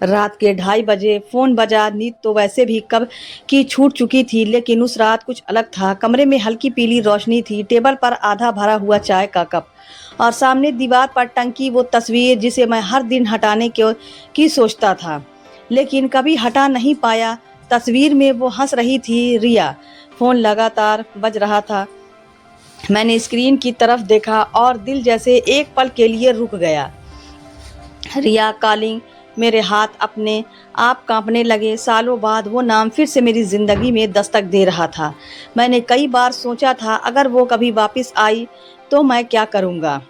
रात के 2:30 बजे फ़ोन बजा। नींद तो वैसे भी कब की छूट चुकी थी, लेकिन उस रात कुछ अलग था। कमरे में हल्की पीली रोशनी थी, टेबल पर आधा भरा हुआ चाय का कप और सामने दीवार पर टंगी वो तस्वीर जिसे मैं हर दिन हटाने की सोचता था, लेकिन कभी हटा नहीं पाया। तस्वीर में वो हंस रही थी, रिया। फ़ोन लगातार बज रहा था। मैंने स्क्रीन की तरफ देखा और दिल जैसे एक पल के लिए रुक गया। रिया कॉलिंग। मेरे हाथ अपने आप कांपने लगे। सालों बाद वो नाम फिर से मेरी ज़िंदगी में दस्तक दे रहा था। मैंने कई बार सोचा था, अगर वो कभी वापस आई तो मैं क्या करूँगा।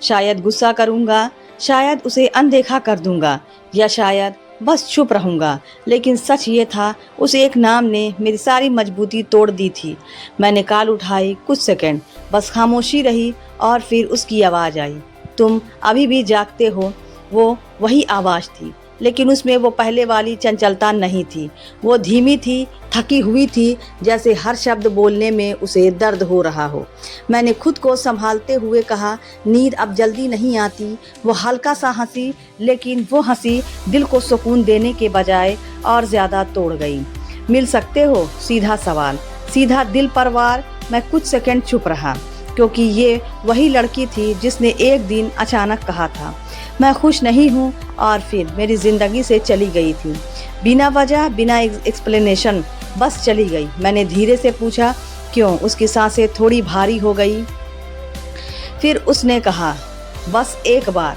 शायद गुस्सा करूँगा, शायद उसे अनदेखा कर दूँगा, या शायद बस चुप रहूँगा। लेकिन सच ये था, उस एक नाम ने मेरी सारी मजबूती तोड़ दी थी। मैंने कॉल उठाई। कुछ सेकंड बस खामोशी रही और फिर उसकी आवाज़ आई, तुम अभी भी जागते हो। वो वही आवाज़ थी, लेकिन उसमें वो पहले वाली चंचलता नहीं थी। वो धीमी थी, थकी हुई थी, जैसे हर शब्द बोलने में उसे दर्द हो रहा हो। मैंने खुद को संभालते हुए कहा, नींद अब जल्दी नहीं आती। वो हल्का सा हंसी, लेकिन वो हंसी दिल को सुकून देने के बजाय और ज़्यादा तोड़ गई। मिल सकते हो? सीधा सवाल, सीधा दिल पर वार। मैं कुछ सेकंड चुप रहा, क्योंकि ये वही लड़की थी जिसने एक दिन अचानक कहा था, मैं खुश नहीं हूँ, और फिर मेरी ज़िंदगी से चली गई थी। बिना वजह, बिना एक्सप्लेनेशन, बस चली गई। मैंने धीरे से पूछा, क्यों? उसकी सांसें थोड़ी भारी हो गई। फिर उसने कहा, बस एक बार।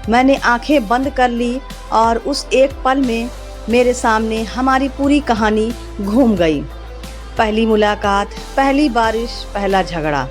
मैंने आंखें बंद कर ली और उस एक पल में मेरे सामने हमारी पूरी कहानी घूम गई। पहली मुलाकात, पहली बारिश, पहला झगड़ा,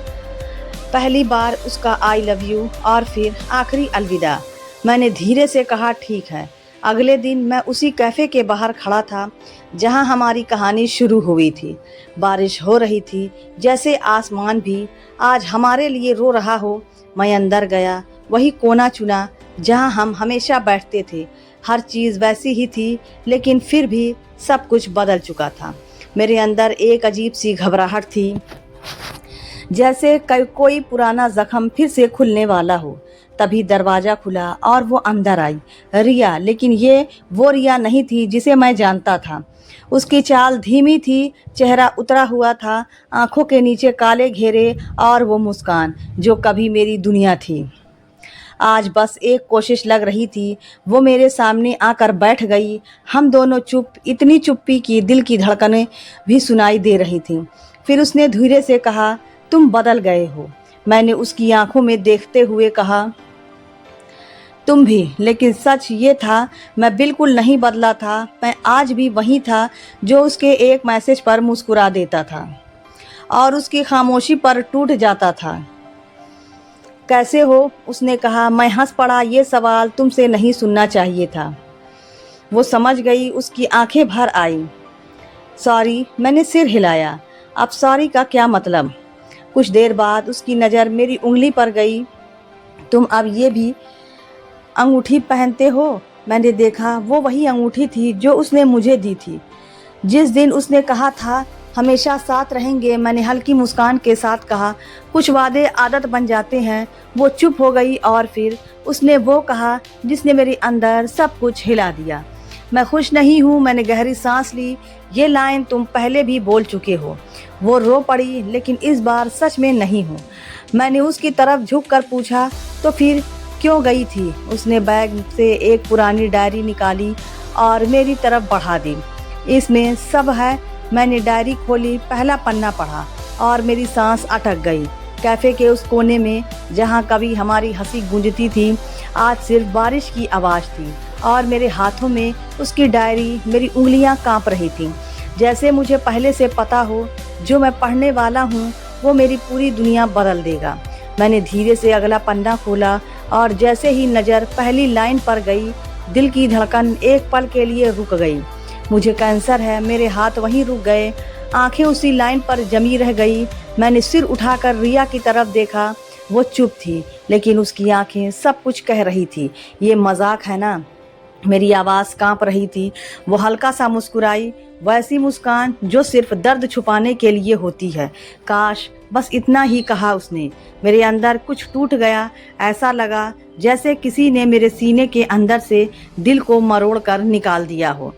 पहली बार उसका आई लव यू, और फिर आखिरी अलविदा। मैंने धीरे से कहा, ठीक है। अगले दिन मैं उसी कैफ़े के बाहर खड़ा था जहां हमारी कहानी शुरू हुई थी। बारिश हो रही थी, जैसे आसमान भी आज हमारे लिए रो रहा हो। मैं अंदर गया, वही कोना चुना जहां हम हमेशा बैठते थे। हर चीज़ वैसी ही थी, लेकिन फिर भी सब कुछ बदल चुका था। मेरे अंदर एक अजीब सी घबराहट थी, जैसे कोई पुराना जख्म फिर से खुलने वाला हो। तभी दरवाज़ा खुला और वो अंदर आई, रिया। लेकिन ये वो रिया नहीं थी जिसे मैं जानता था। उसकी चाल धीमी थी, चेहरा उतरा हुआ था, आंखों के नीचे काले घेरे, और वो मुस्कान जो कभी मेरी दुनिया थी, आज बस एक कोशिश लग रही थी। वो मेरे सामने आकर बैठ गई। हम दोनों चुप, इतनी चुप्पी कि दिल की धड़कनें भी सुनाई दे रही थीं। फिर उसने धीरे से कहा, तुम बदल गए हो। मैंने उसकी आंखों में देखते हुए कहा, तुम भी। लेकिन सच ये था, मैं बिल्कुल नहीं बदला था। मैं आज भी वही था जो उसके एक मैसेज पर मुस्कुरा देता था और उसकी खामोशी पर टूट जाता था। कैसे हो? उसने कहा। मैं हंस पड़ा। ये सवाल तुमसे नहीं सुनना चाहिए था। वो समझ गई, उसकी आंखें भर आई। सॉरी, मैंने सिर हिलाया। अब सॉरी का क्या मतलब? कुछ देर बाद उसकी नज़र मेरी उंगली पर गई। तुम अब ये भी अंगूठी पहनते हो? मैंने देखा, वो वही अंगूठी थी जो उसने मुझे दी थी जिस दिन उसने कहा था हमेशा साथ रहेंगे। मैंने हल्की मुस्कान के साथ कहा, कुछ वादे आदत बन जाते हैं। वो चुप हो गई और फिर उसने वो कहा जिसने मेरे अंदर सब कुछ हिला दिया, मैं खुश नहीं हूँ। मैंने गहरी सांस ली। ये लाइन तुम पहले भी बोल चुके हो। वो रो पड़ी, लेकिन इस बार सच में नहीं हूँ। मैंने उसकी तरफ झुक कर पूछा, तो फिर क्यों गई थी? उसने बैग से एक पुरानी डायरी निकाली और मेरी तरफ बढ़ा दी। इसमें सब है। मैंने डायरी खोली, पहला पन्ना पढ़ा और मेरी सांस अटक गई। कैफ़े के उस कोने में जहाँ कभी हमारी हंसी गूंजती थी, आज सिर्फ बारिश की आवाज़ थी और मेरे हाथों में उसकी डायरी। मेरी उंगलियां कांप रही थीं, जैसे मुझे पहले से पता हो, जो मैं पढ़ने वाला हूँ वो मेरी पूरी दुनिया बदल देगा। मैंने धीरे से अगला पन्ना खोला और जैसे ही नज़र पहली लाइन पर गई, दिल की धड़कन एक पल के लिए रुक गई। मुझे कैंसर है। मेरे हाथ वहीं रुक गए, आंखें उसी लाइन पर जमी रह गई। मैंने सिर उठाकर रिया की तरफ देखा। वो चुप थी, लेकिन उसकी आंखें सब कुछ कह रही थी। ये मजाक है ना? मेरी आवाज़ कांप रही थी। वो हल्का सा मुस्कुराई, वैसी मुस्कान जो सिर्फ दर्द छुपाने के लिए होती है। काश बस इतना ही कहा उसने। मेरे अंदर कुछ टूट गया। ऐसा लगा जैसे किसी ने मेरे सीने के अंदर से दिल को मरोड़ कर निकाल दिया हो।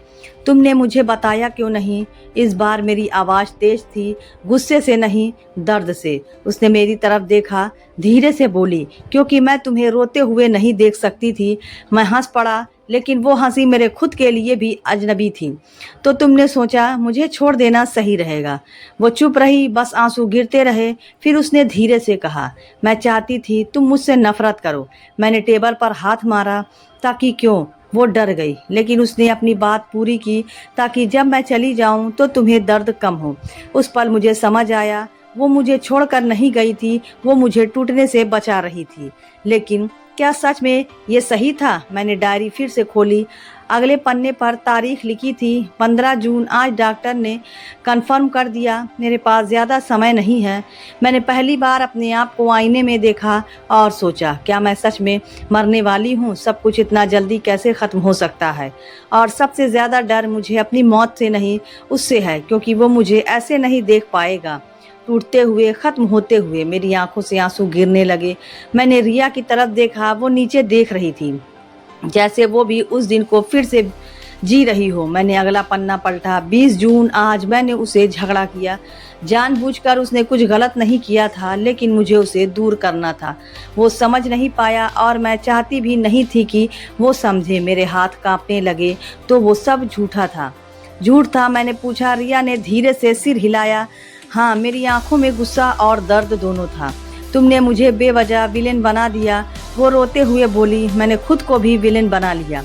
तुमने मुझे बताया क्यों नहीं? इस बार मेरी आवाज़ तेज थी, गुस्से से नहीं, दर्द से। उसने मेरी तरफ देखा, धीरे से बोली, क्योंकि मैं तुम्हें रोते हुए नहीं देख सकती थी। मैं हंस पड़ा, लेकिन वो हंसी मेरे खुद के लिए भी अजनबी थी। तो तुमने सोचा मुझे छोड़ देना सही रहेगा? वो चुप रही, बस आंसू गिरते रहे। फिर उसने धीरे से कहा, मैं चाहती थी तुम मुझसे नफरत करो। मैंने टेबल पर हाथ मारा, ताकि क्यों? वो डर गई, लेकिन उसने अपनी बात पूरी की, ताकि जब मैं चली जाऊं तो तुम्हें दर्द कम हो। उस पल मुझे समझ आया, वो मुझे छोड़कर नहीं गई थी, वो मुझे टूटने से बचा रही थी। लेकिन क्या सच में ये सही था? मैंने डायरी फिर से खोली। अगले पन्ने पर तारीख लिखी थी 15 जून। आज डॉक्टर ने कंफर्म कर दिया। मेरे पास ज़्यादा समय नहीं है। मैंने पहली बार अपने आप को आईने में देखा और सोचा, क्या मैं सच में मरने वाली हूँ? सब कुछ इतना जल्दी कैसे ख़त्म हो सकता है? और सबसे ज़्यादा डर मुझे अपनी मौत से नहीं, उससे है, क्योंकि वो मुझे ऐसे नहीं देख पाएगा। टूटते हुए, ख़त्म होते हुए। मेरी आंखों से आंसू गिरने लगे। मैंने रिया की तरफ देखा। वो नीचे देख रही थी, जैसे वो भी उस दिन को फिर से जी रही हो। मैंने अगला पन्ना पलटा। 20 जून। आज मैंने उसे झगड़ा किया। जानबूझकर उसने कुछ गलत नहीं किया था, लेकिन मुझे उसे दूर करना था। वो समझ नहीं पाया और मैं चाहती भी नहीं थी कि वो समझे। मेरे हाथ कांपने लगे। तो वो सब झूठा था, झूठ था? मैंने पूछा। रिया ने धीरे से सिर हिलाया। हाँ, मेरी आंखों में गुस्सा और दर्द दोनों था। तुमने मुझे बेवजह विलेन बना दिया। वो रोते हुए बोली, मैंने खुद को भी विलेन बना लिया।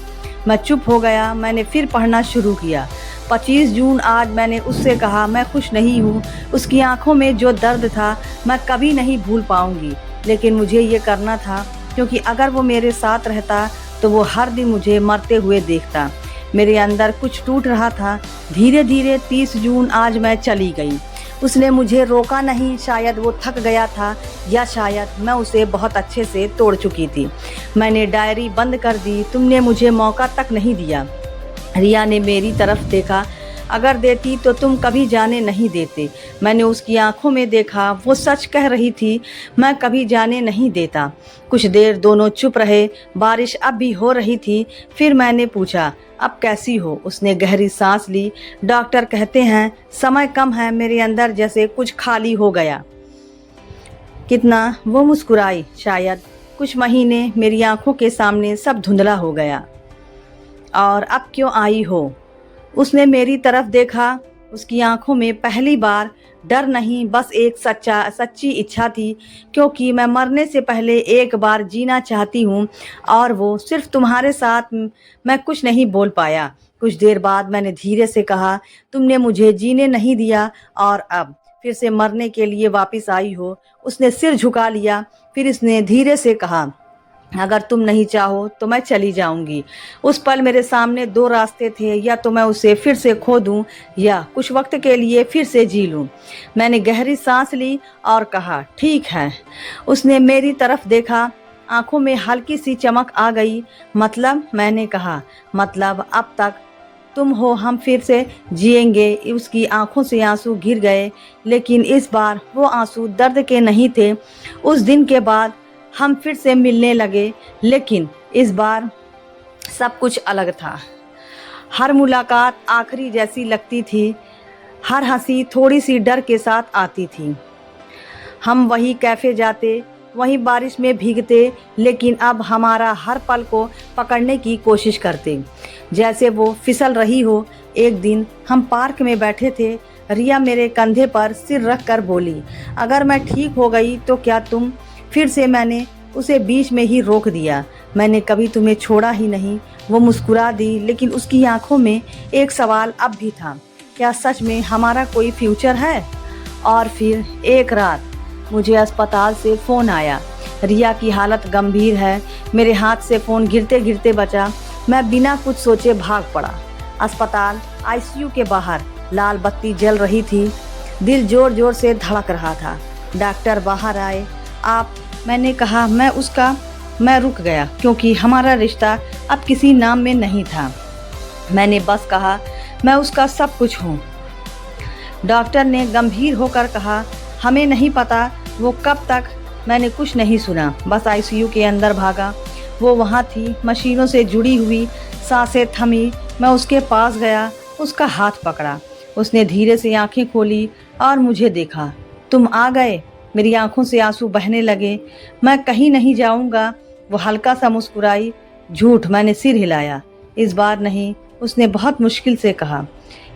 मैं चुप हो गया। मैंने फिर पढ़ना शुरू किया। 25 जून। आज मैंने उससे कहा, मैं खुश नहीं हूँ। उसकी आंखों में जो दर्द था मैं कभी नहीं भूल पाऊंगी, लेकिन मुझे ये करना था, क्योंकि अगर वो मेरे साथ रहता तो वो हर दिन मुझे मरते हुए देखता। मेरे अंदर कुछ टूट रहा था। धीरे धीरे 30 जून। आज मैं चली गई। उसने मुझे रोका नहीं। शायद वो थक गया था, या शायद मैं उसे बहुत अच्छे से तोड़ चुकी थी। मैंने डायरी बंद कर दी। तुमने मुझे मौका तक नहीं दिया। रिया ने मेरी तरफ देखा। अगर देती तो तुम कभी जाने नहीं देते। मैंने उसकी आंखों में देखा। वो सच कह रही थी, मैं कभी जाने नहीं देता। कुछ देर दोनों चुप रहे। बारिश अब भी हो रही थी। फिर मैंने पूछा, अब कैसी हो? उसने गहरी सांस ली। डॉक्टर कहते हैं समय कम है। मेरे अंदर जैसे कुछ खाली हो गया। कितना? वो मुस्कुराई। शायद कुछ महीने। मेरी आंखों के सामने सब धुंधला हो गया। और अब क्यों आई हो? उसने मेरी तरफ देखा। उसकी आंखों में पहली बार डर नहीं, बस एक सच्ची इच्छा थी, क्योंकि मैं मरने से पहले एक बार जीना चाहती हूँ, और वो सिर्फ तुम्हारे साथ। मैं कुछ नहीं बोल पाया। कुछ देर बाद मैंने धीरे से कहा, तुमने मुझे जीने नहीं दिया और अब फिर से मरने के लिए वापस आई हो। उसने सिर झुका लिया। फिर इसने धीरे से कहा, अगर तुम नहीं चाहो तो मैं चली जाऊंगी। उस पल मेरे सामने दो रास्ते थे, या तो मैं उसे फिर से खो दूं, या कुछ वक्त के लिए फिर से जी लूं। मैंने गहरी सांस ली और कहा, ठीक है। उसने मेरी तरफ देखा। आंखों में हल्की सी चमक आ गई। मतलब? मैंने कहा, मतलब अब तक तुम हो, हम फिर से जिएंगे। उसकी आंखों से आंसू गिर गए, लेकिन इस बार वो आंसू दर्द के नहीं थे। उस दिन के बाद हम फिर से मिलने लगे, लेकिन इस बार सब कुछ अलग था। हर मुलाकात आखिरी जैसी लगती थी। हर हंसी थोड़ी सी डर के साथ आती थी। हम वही कैफ़े जाते, वहीं बारिश में भीगते, लेकिन अब हमारा हर पल को पकड़ने की कोशिश करते, जैसे वो फिसल रही हो। एक दिन हम पार्क में बैठे थे। रिया मेरे कंधे पर सिर रख कर बोली, अगर मैं ठीक हो गई तो क्या तुम? फिर से मैंने उसे बीच में ही रोक दिया। मैंने कभी तुम्हें छोड़ा ही नहीं। वो मुस्कुरा दी, लेकिन उसकी आंखों में एक सवाल अब भी था, क्या सच में हमारा कोई फ्यूचर है? और फिर एक रात मुझे अस्पताल से फ़ोन आया, रिया की हालत गंभीर है। मेरे हाथ से फ़ोन गिरते गिरते बचा। मैं बिना कुछ सोचे भाग पड़ा। अस्पताल आईसीयू के बाहर लाल बत्ती जल रही थी। दिल जोर जोर से धड़क रहा था। डॉक्टर बाहर आए। आप? मैंने कहा, मैं उसका मैं रुक गया क्योंकि हमारा रिश्ता अब किसी नाम में नहीं था। मैंने बस कहा, मैं उसका सब कुछ हूँ। डॉक्टर ने गंभीर होकर कहा, हमें नहीं पता वो कब तक। मैंने कुछ नहीं सुना, बस आईसीयू के अंदर भागा। वो वहाँ थी, मशीनों से जुड़ी हुई, सांसें थमी। मैं उसके पास गया, उसका हाथ पकड़ा। उसने धीरे से आंखें खोली और मुझे देखा। तुम आ गए। मेरी आंखों से आंसू बहने लगे। मैं कहीं नहीं जाऊंगा। वो हल्का सा मुस्कुराई। झूठ, मैंने सिर हिलाया। इस बार नहीं, उसने बहुत मुश्किल से कहा।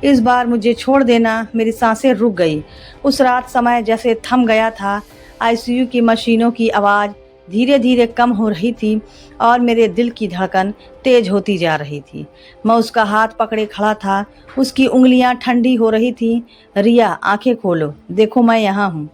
इस बार मुझे छोड़ देना। मेरी सांसें रुक गई। उस रात समय जैसे थम गया था। आईसीयू की मशीनों की आवाज़ धीरे धीरे कम हो रही थी और मेरे दिल की धड़कन तेज होती जा रही थी। मैं उसका हाथ पकड़े खड़ा था। उसकी उंगलियां ठंडी हो रही थी। रिया, आंखें खोलो, देखो मैं यहाँ हूँ।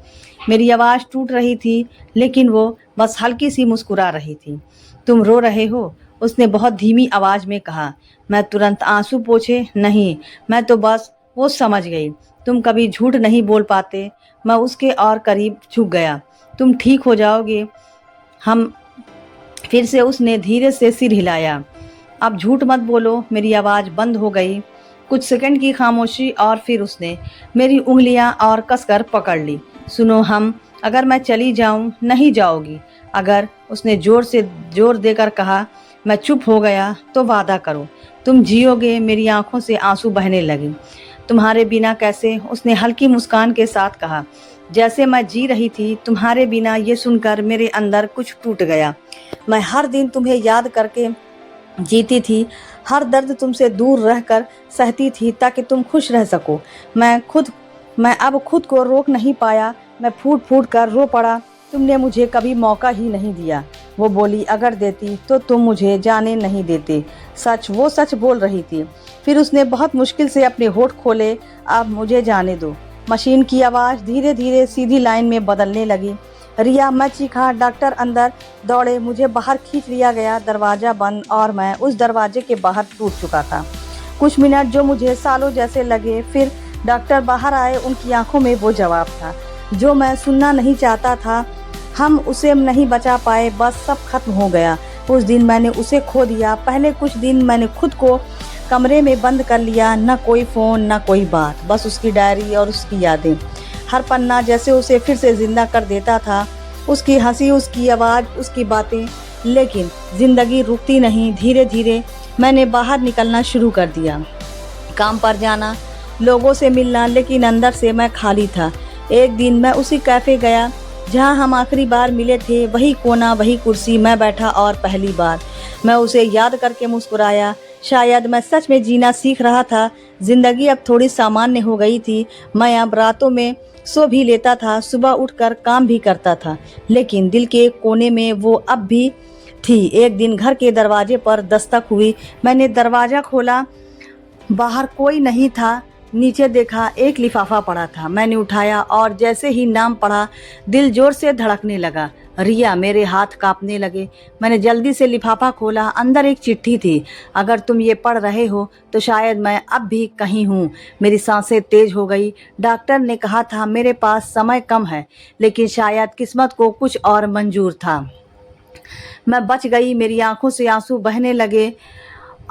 मेरी आवाज़ टूट रही थी, लेकिन वो बस हल्की सी मुस्कुरा रही थी। तुम रो रहे हो? उसने बहुत धीमी आवाज़ में कहा। मैं तुरंत आंसू पोंछे, नहीं, मैं तो बस वो समझ गई। तुम कभी झूठ नहीं बोल पाते। मैं उसके और करीब झुक गया। तुम ठीक हो जाओगे। हम फिर से उसने धीरे से सिर हिलाया। अब झूठ मत बोलो। मेरी आवाज़ बंद हो गई। कुछ सेकंड की खामोशी और फिर उसने मेरी उंगलियां और कसकर पकड़ ली। सुनो, अगर मैं चली जाऊं, नहीं जाओगी। अगर, उसने जोर देकर कहा। मैं चुप हो गया। तो वादा करो, तुम जियोगे। मेरी आंखों से आंसू बहने लगे। तुम्हारे बिना कैसे? उसने हल्की मुस्कान के साथ कहा। जैसे मैं जी रही थी तुम्हारे बिना। ये सुनकर मेरे अंदर कुछ टूट गया। मैं हर दिन तुम्हें याद करके जीती थी। हर दर्द तुमसे दूर रहकर सहती थी ताकि तुम खुश रह सको। मैं अब खुद को रोक नहीं पाया। मैं फूट फूट कर रो पड़ा। तुमने मुझे कभी मौका ही नहीं दिया। वो बोली, अगर देती तो तुम मुझे जाने नहीं देते। वो सच बोल रही थी। फिर उसने बहुत मुश्किल से अपने होठ खोले। अब मुझे जाने दो। मशीन की आवाज़ धीरे धीरे सीधी लाइन में बदलने लगी। रिया, मैं चीखा। डॉक्टर अंदर दौड़े। मुझे बाहर खींच लिया गया। दरवाज़ा बंद और मैं उस दरवाजे के बाहर टूट चुका था। कुछ मिनट जो मुझे सालों जैसे लगे। फिर डॉक्टर बाहर आए। उनकी आंखों में वो जवाब था जो मैं सुनना नहीं चाहता था। हम उसे नहीं बचा पाए। बस सब खत्म हो गया। उस दिन मैंने उसे खो दिया। पहले कुछ दिन मैंने खुद को कमरे में बंद कर लिया। न कोई फ़ोन, न कोई बात, बस उसकी डायरी और उसकी यादें। हर पन्ना जैसे उसे फिर से जिंदा कर देता था। उसकी हंसी, उसकी आवाज़, उसकी बातें। लेकिन जिंदगी रुकती नहीं। धीरे धीरे मैंने बाहर निकलना शुरू कर दिया। काम पर जाना, लोगों से मिलना, लेकिन अंदर से मैं खाली था। एक दिन मैं उसी कैफ़े गया जहां हम आखिरी बार मिले थे। वही कोना, वही कुर्सी, मैं बैठा और पहली बार मैं उसे याद करके मुस्कुराया। शायद मैं सच में जीना सीख रहा था। जिंदगी अब थोड़ी सामान्य हो गई थी। मैं अब रातों में सो भी लेता था, सुबह उठकर काम भी करता था, लेकिन दिल के कोने में वो अब भी थी। एक दिन घर के दरवाजे पर दस्तक हुई। मैंने दरवाज़ा खोला। बाहर कोई नहीं था। नीचे देखा, एक लिफाफा पड़ा था। मैंने उठाया और जैसे ही नाम पढ़ा, दिल जोर से धड़कने लगा। रिया, मेरे हाथ कांपने लगे। मैंने जल्दी से लिफाफा खोला। अंदर एक चिट्ठी थी। अगर तुम ये पढ़ रहे हो तो शायद मैं अब भी कहीं हूँ। मेरी सांसें तेज हो गई। डॉक्टर ने कहा था मेरे पास समय कम है, लेकिन शायद किस्मत को कुछ और मंजूर था। मैं बच गई। मेरी आंखों से आंसू बहने लगे।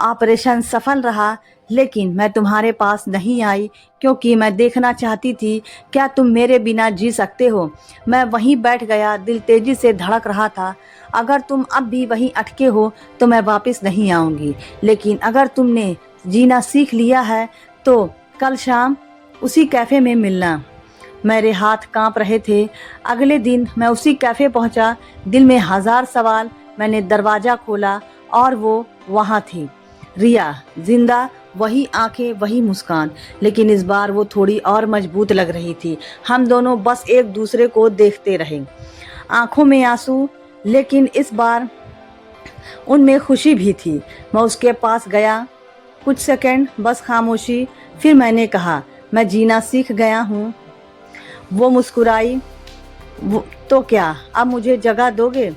ऑपरेशन सफल रहा, लेकिन मैं तुम्हारे पास नहीं आई क्योंकि मैं देखना चाहती थी क्या तुम मेरे बिना जी सकते हो। मैं वहीं बैठ गया। दिल तेजी से धड़क रहा था। अगर तुम अब भी वहीं अटके हो तो मैं वापस नहीं आऊँगी, लेकिन अगर तुमने जीना सीख लिया है तो कल शाम उसी कैफ़े में मिलना। मेरे हाथ कांप रहे थे। अगले दिन मैं उसी कैफ़े पहुंचा। दिल में हज़ार सवाल। मैंने दरवाज़ा खोला और वो वहाँ थी। रिया, जिंदा, वही आंखें, वही मुस्कान, लेकिन इस बार वो थोड़ी और मजबूत लग रही थी। हम दोनों बस एक दूसरे को देखते रहे, आंखों में आंसू, लेकिन इस बार उनमें खुशी भी थी। मैं उसके पास गया। कुछ सेकंड बस खामोशी। फिर मैंने कहा, मैं जीना सीख गया हूँ। वो मुस्कुराई। तो क्या अब मुझे जगह दोगे?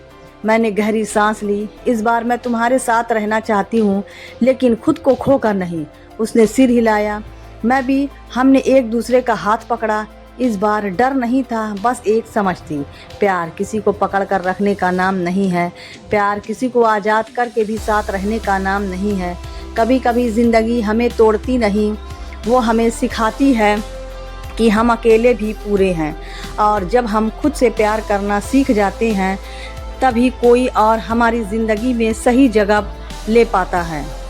मैंने गहरी सांस ली। इस बार मैं तुम्हारे साथ रहना चाहती हूँ, लेकिन खुद को खोकर नहीं। उसने सिर हिलाया। मैं भी। हमने एक दूसरे का हाथ पकड़ा। इस बार डर नहीं था, बस एक समझ थी। प्यार किसी को पकड़ कर रखने का नाम नहीं है। प्यार किसी को आज़ाद करके भी साथ रहने का नाम नहीं है। कभी कभी ज़िंदगी हमें तोड़ती नहीं, वो हमें सिखाती है कि हम अकेले भी पूरे हैं। और जब हम खुद से प्यार करना सीख जाते हैं, तभी कोई और हमारी ज़िंदगी में सही जगह ले पाता है।